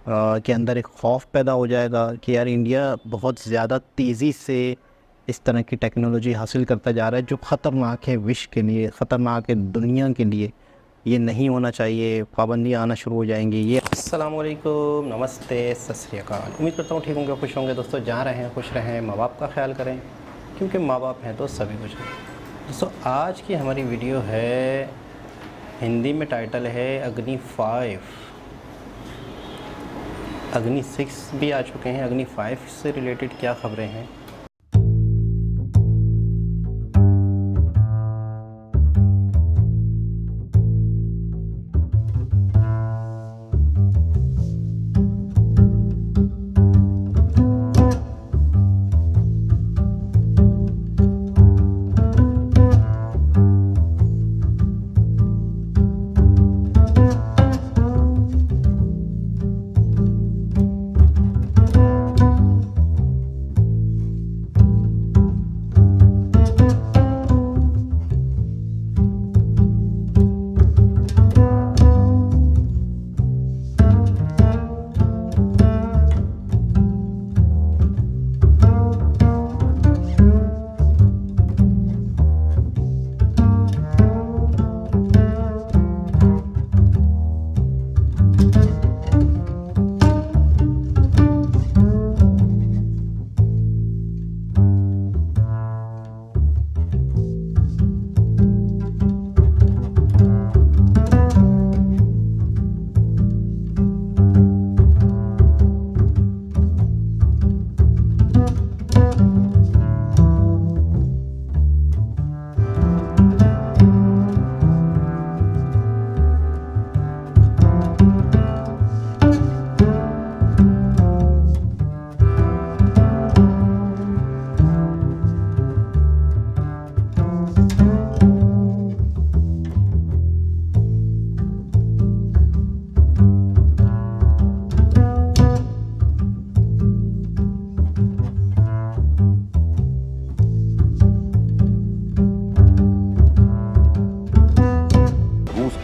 के अंदर एक खौफ पैदा हो जाएगा कि यार इंडिया बहुत ज़्यादा तेज़ी से इस तरह की टेक्नोलॉजी हासिल करता जा रहा है जो ख़तरनाक है विश्व के लिए, ख़तरनाक है दुनिया के लिए। ये नहीं होना चाहिए, पाबंदियाँ आना शुरू हो जाएंगी। ये अस्सलाम वालेकुम, नमस्ते, सत श्री अकाल। उम्मीद करता हूँ ठीक होंगे, खुश होंगे। दोस्तों जहाँ रहें खुश रहें, माँ बाप का ख्याल करें, क्योंकि माँ बाप हैं तो सभी कुछ हैं। दोस्तों आज की हमारी वीडियो है, हिंदी में टाइटल है अग्नि 5, अग्नि 6 भी आ चुके हैं, अग्नि 5 से रिलेटेड क्या खबरें हैं।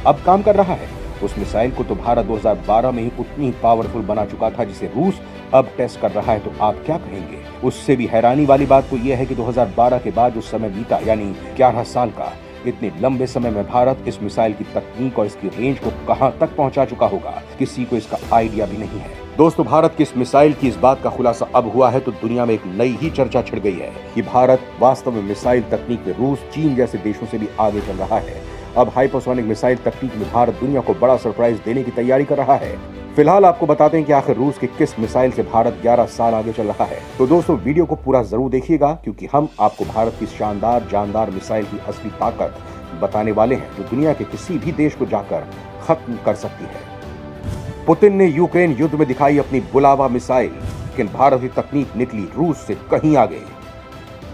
अब काम कर रहा है। उस मिसाइल को तो भारत 2012 में ही उतनी पावरफुल बना चुका था जिसे रूस अब टेस्ट कर रहा है, तो आप क्या कहेंगे? उससे भी हैरानी वाली बात तो यह है कि 2012 के बाद जो समय बीता, यानी 11 साल का, इतने लंबे समय में भारत इस मिसाइल की तकनीक और इसकी रेंज को कहां तक पहुंचा चुका होगा, किसी को इसका आइडिया भी नहीं है। दोस्तों, भारत की इस मिसाइल की इस बात का खुलासा अब हुआ है तो दुनिया में एक नई ही चर्चा छिड़ गई है कि भारत वास्तव में मिसाइल तकनीक में रूस, चीन जैसे देशों से भी आगे चल रहा है। अब हाइपरसोनिक मिसाइल तकनीक में भारत दुनिया को बड़ा सरप्राइज देने की तैयारी कर रहा है। फिलहाल आपको बताते हैं कि आखिर रूस के किस मिसाइल से भारत 11 साल आगे चल रहा है। तो दोस्तों, वीडियो को पूरा जरूर देखिएगा, क्योंकि हम आपको भारत की शानदार जानदार मिसाइल की असली ताकत बताने वाले हैं, जो दुनिया के किसी भी देश को जाकर खत्म कर सकती है। पुतिन ने यूक्रेन युद्ध में दिखाई अपनी बुलावा मिसाइल, लेकिन भारतीय तकनीक निकली रूस से कहीं आगे।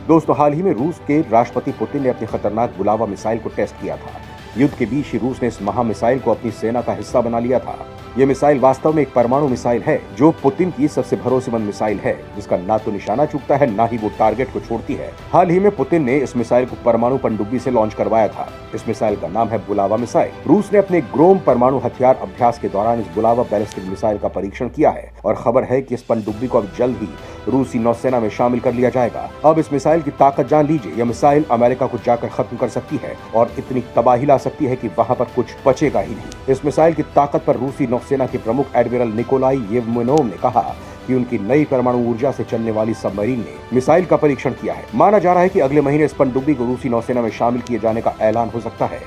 दोस्तों, हाल ही में रूस के राष्ट्रपति पुतिन ने अपनी खतरनाक बुलावा मिसाइल को टेस्ट किया था। युद्ध के बीच ही रूस ने इस महा मिसाइल को अपनी सेना का हिस्सा बना लिया था। यह मिसाइल वास्तव में एक परमाणु मिसाइल है, जो पुतिन की सबसे भरोसेमंद मिसाइल है, जिसका ना तो निशाना चूकता है, ना ही वो टारगेट को छोड़ती है। हाल ही में पुतिन ने इस मिसाइल को परमाणु पनडुब्बी से लॉन्च करवाया था। इस मिसाइल का नाम है बुलावा मिसाइल। रूस ने अपने ग्रोम परमाणु हथियार अभ्यास के दौरान इस बुलावा बैलिस्टिक मिसाइल का परीक्षण किया है, और खबर है कि इस पनडुब्बी को अब जल्द ही रूसी नौसेना में शामिल कर लिया जाएगा। अब इस मिसाइल की ताकत जान लीजिए। यह मिसाइल अमेरिका को जाकर खत्म कर सकती है और इतनी तबाही ला सकती है कि वहां पर कुछ बचेगा ही नहीं। इस मिसाइल की ताकत पर रूसी नौसेना के प्रमुख एडमिरल निकोलाई येवमेनोव ने कहा कि उनकी नई परमाणु ऊर्जा से चलने वाली सबमरीन ने मिसाइल का परीक्षण किया है। माना जा रहा है कि अगले महीने इस पनडुब्बी को रूसी नौसेना में शामिल किए जाने का ऐलान हो सकता है।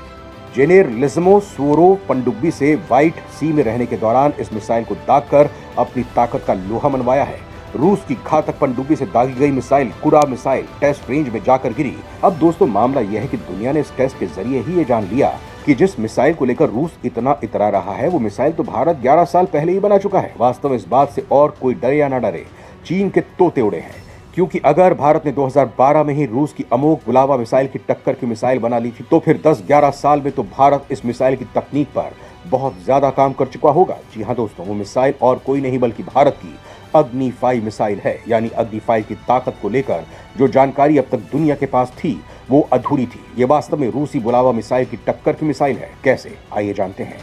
जेनेरलिज्मो सुवोरोव पनडुब्बी से व्हाइट सी में रहने के दौरान इस मिसाइल को दागकर अपनी ताकत का लोहा मनवाया है। रूस की घातक पनडुब्बी से दागी गई मिसाइल कुरा मिसाइल टेस्ट रेंज में जाकर गिरी। अब दोस्तों, मामला यह है कि दुनिया ने इस टेस्ट के जरिए ही ये जान लिया कि जिस मिसाइल को लेकर रूस इतना इतरा रहा है, वो मिसाइल तो भारत 11 साल पहले ही बना चुका है। वास्तव में इस बात से और कोई डरे या ना डरे, चीन के तोते उड़े हैं। क्योंकि अगर भारत ने 2012 में ही रूस की अमोघ बुलावा मिसाइल की टक्कर की मिसाइल बना ली थी, तो फिर 10-11 साल में तो भारत इस मिसाइल की तकनीक पर बहुत ज्यादा काम कर चुका होगा। जी हाँ दोस्तों, वो मिसाइल और कोई नहीं बल्कि भारत की अग्नि 5 मिसाइल है। यानी अग्नि 5 की ताकत को लेकर जो जानकारी अब तक दुनिया के पास थी, वो अधूरी थी। ये वास्तव में रूसी बुलावा मिसाइल की टक्कर की मिसाइल है। कैसे, आइए जानते हैं।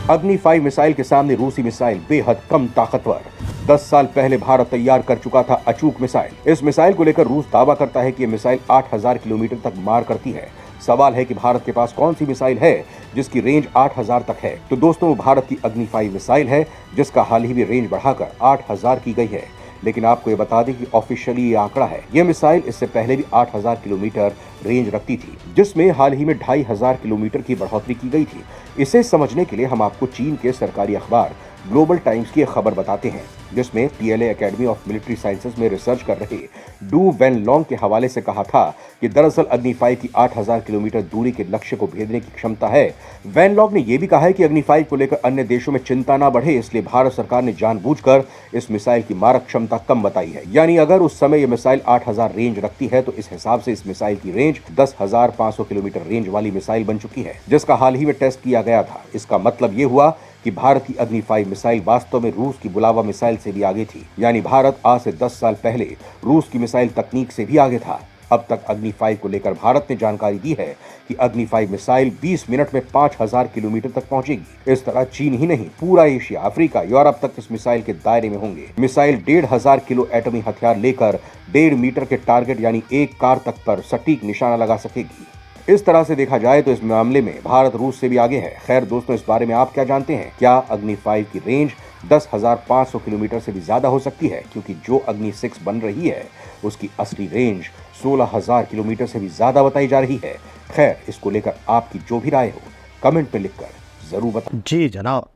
अग्नि 5 मिसाइल के सामने रूसी मिसाइल बेहद कम ताकतवर। 10 साल पहले भारत तैयार कर चुका था अचूक मिसाइल। इस मिसाइल को लेकर रूस दावा करता है कि यह मिसाइल 8000 किलोमीटर तक मार करती है। सवाल है कि भारत के पास कौन सी मिसाइल है जिसकी रेंज 8000 तक है। तो दोस्तों, वो भारत की अग्नि 5 मिसाइल है जिसका हाल ही में रेंज बढ़ाकर 8000 की गई है। लेकिन आपको ये बता दें कि ऑफिशियली ये आंकड़ा है। ये मिसाइल इससे पहले भी 8000 किलोमीटर रेंज रखती थी, जिसमें हाल ही में 2500 किलोमीटर की बढ़ोतरी की गई थी। इसे समझने के लिए हम आपको चीन के सरकारी अखबार ग्लोबल टाइम्स की एक खबर बताते हैं, जिसमें PLA academy of military sciences में रिसर्च कर रहे डू वेन लॉन्ग के हवाले से कहा था कि दरअसल अग्नि 5 की 8000 किलोमीटर दूरी के लक्ष्य को भेदने की क्षमता है। वेन लॉन्ग ने यह भी कहा है कि अग्नि 5 को लेकर अन्य देशों में चिंता ना बढ़े, इसलिए भारत सरकार ने जानबूझकर इस मिसाइल की मारक क्षमता कम बताई है। यानी अगर उस समय यह मिसाइल 8000 रेंज रखती है तो इस हिसाब से इस मिसाइल की रेंज 10,500 किलोमीटर रेंज वाली मिसाइल बन चुकी है, जिसका हाल ही में टेस्ट किया गया था। इसका मतलब ये हुआ कि भारत की अग्नि 5 मिसाइल वास्तव में रूस की बुलावा मिसाइल से भी आगे थी। यानी भारत आज से 10 साल पहले रूस की मिसाइल तकनीक से भी आगे था। अब तक अग्नि 5 को लेकर भारत ने जानकारी दी है कि अग्नि 5 मिसाइल 20 मिनट में 5000 किलोमीटर तक पहुंचेगी। इस तरह चीन ही नहीं, पूरा एशिया, अफ्रीका, यूरोप तक इस मिसाइल के दायरे में होंगे। मिसाइल 1500 किलो एटमी हथियार लेकर 1.5 मीटर के टारगेट यानी एक कार तक पर सटीक निशाना लगा सकेगी। इस तरह से देखा जाए तो इस मामले में भारत रूस से भी आगे है। खैर दोस्तों, इस बारे में आप क्या जानते हैं? क्या अग्नि 5 की रेंज 10,500 किलोमीटर से भी ज्यादा हो सकती है? क्योंकि जो अग्नि 6 बन रही है उसकी असली रेंज 16,000 किलोमीटर से भी ज्यादा बताई जा रही है। खैर, इसको लेकर आपकी जो भी राय हो कमेंट में लिखकर जरूर बताएं। जी जनाब,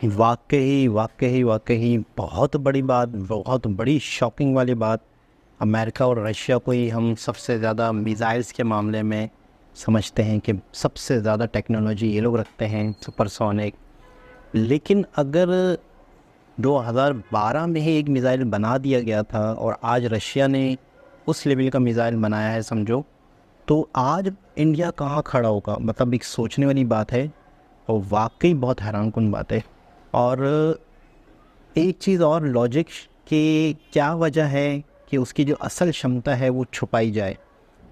वाकई बहुत बड़ी बात, बहुत बड़ी शॉकिंग वाली बात। अमेरिका और रशिया को ही हम सबसे ज़्यादा मिसाइल्स के मामले में समझते हैं कि सबसे ज़्यादा टेक्नोलॉजी ये लोग रखते हैं, सुपरसोनिक। लेकिन अगर 2012 में ही एक मिसाइल बना दिया गया था और आज रशिया ने उस लेवल का मिसाइल बनाया है समझो, तो आज इंडिया कहाँ खड़ा होगा? मतलब एक सोचने वाली बात है और वाकई बहुत हैरानकुन बात है। और एक चीज़ और, लॉजिक की क्या वजह है कि उसकी जो असल क्षमता है वो छुपाई जाए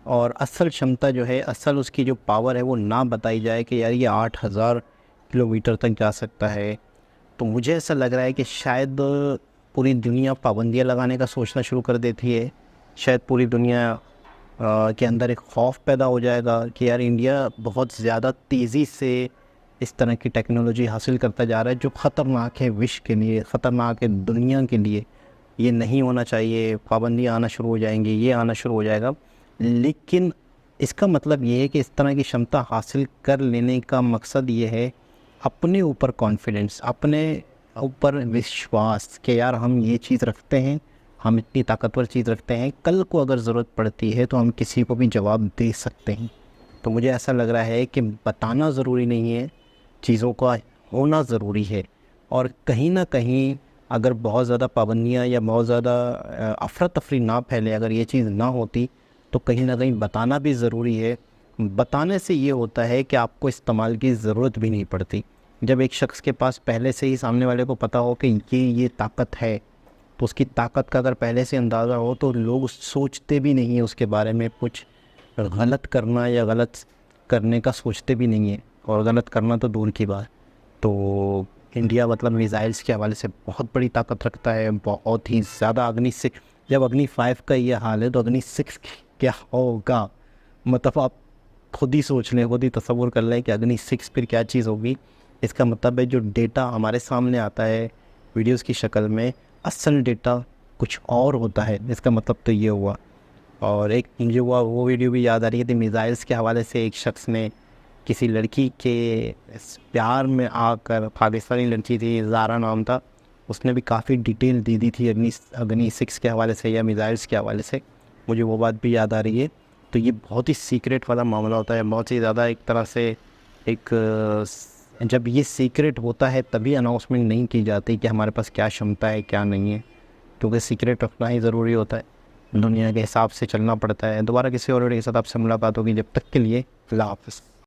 और असल क्षमता जो है, असल उसकी जो पावर है वो ना बताई जाए कि यार ये 8000 किलोमीटर तक जा सकता है। तो मुझे ऐसा लग रहा है कि शायद पूरी दुनिया पाबंदियाँ लगाने का सोचना शुरू कर देती है। शायद पूरी दुनिया के अंदर एक खौफ पैदा हो जाएगा कि यार इंडिया बहुत ज़्यादा तेज़ी से इस तरह की टेक्नोलॉजी हासिल करता जा रहा है जो ख़तरनाक है विश्व के लिए, ख़तरनाक है दुनिया के लिए। ये नहीं होना चाहिए, पाबंदियाँ आना शुरू हो जाएंगी, ये आना शुरू हो जाएगा। लेकिन इसका मतलब ये है कि इस तरह की क्षमता हासिल कर लेने का मकसद ये है अपने ऊपर कॉन्फिडेंस, अपने ऊपर विश्वास कि यार हम ये चीज़ रखते हैं, हम इतनी ताकतवर चीज़ रखते हैं, कल को अगर ज़रूरत पड़ती है तो हम किसी को भी जवाब दे सकते हैं। तो मुझे ऐसा लग रहा है कि बताना ज़रूरी नहीं है, चीज़ों का होना ज़रूरी है। और कहीं ना कहीं अगर बहुत ज़्यादा पाबंदियाँ या बहुत ज़्यादा अफरा तफरी ना फैले, अगर ये चीज़ ना होती तो कहीं ना कहीं बताना भी ज़रूरी है। बताने से ये होता है कि आपको इस्तेमाल की ज़रूरत भी नहीं पड़ती। जब एक शख्स के पास पहले से ही सामने वाले को पता हो कि ये ताकत है, तो उसकी ताकत का अगर पहले से अंदाज़ा हो तो लोग सोचते भी नहीं है उसके बारे में, कुछ गलत करना या गलत करने का सोचते भी नहीं है, और गलत करना तो दूर की बात। तो इंडिया मतलब मिसाइल्स के हवाले से बहुत बड़ी ताकत रखता है, बहुत ही ज़्यादा। अग्नि 6, जब अग्नि 5 का ये हाल है तो अग्नि 6 क्या होगा? मतलब आप खुद ही सोच लें, खुद ही तसव्वुर कर लें कि अग्नि 6 फिर क्या चीज़ होगी। इसका मतलब है जो डेटा हमारे सामने आता है वीडियोस की शक्ल में, असल डेटा कुछ और होता है। इसका मतलब तो ये हुआ। और एक मुझे वो वीडियो भी याद आ रही थी, मिसाइल्स के हवाले से एक शख्स ने किसी लड़की के प्यार में आकर, पाकिस्तानी लड़की थी, ज़ारा नाम था, उसने भी काफ़ी डिटेल दे दी थी अग्नि 6 के हवाले से या मिसाइल्स के हवाले से। मुझे वो बात भी याद आ रही है। तो ये बहुत ही सीक्रेट वाला मामला होता है, बहुत ही ज़्यादा एक तरह से जब ये सीक्रेट होता है तभी अनाउंसमेंट नहीं की जाती कि हमारे पास क्या क्षमता है क्या नहीं है, क्योंकि सीक्रेट रखना ही ज़रूरी होता है। दुनिया के हिसाब से चलना पड़ता है। दोबारा किसी और वीडियो के साथ आपसे मुलाकात होगी, जब तक के लिए अल्लाह हाफ़िज़।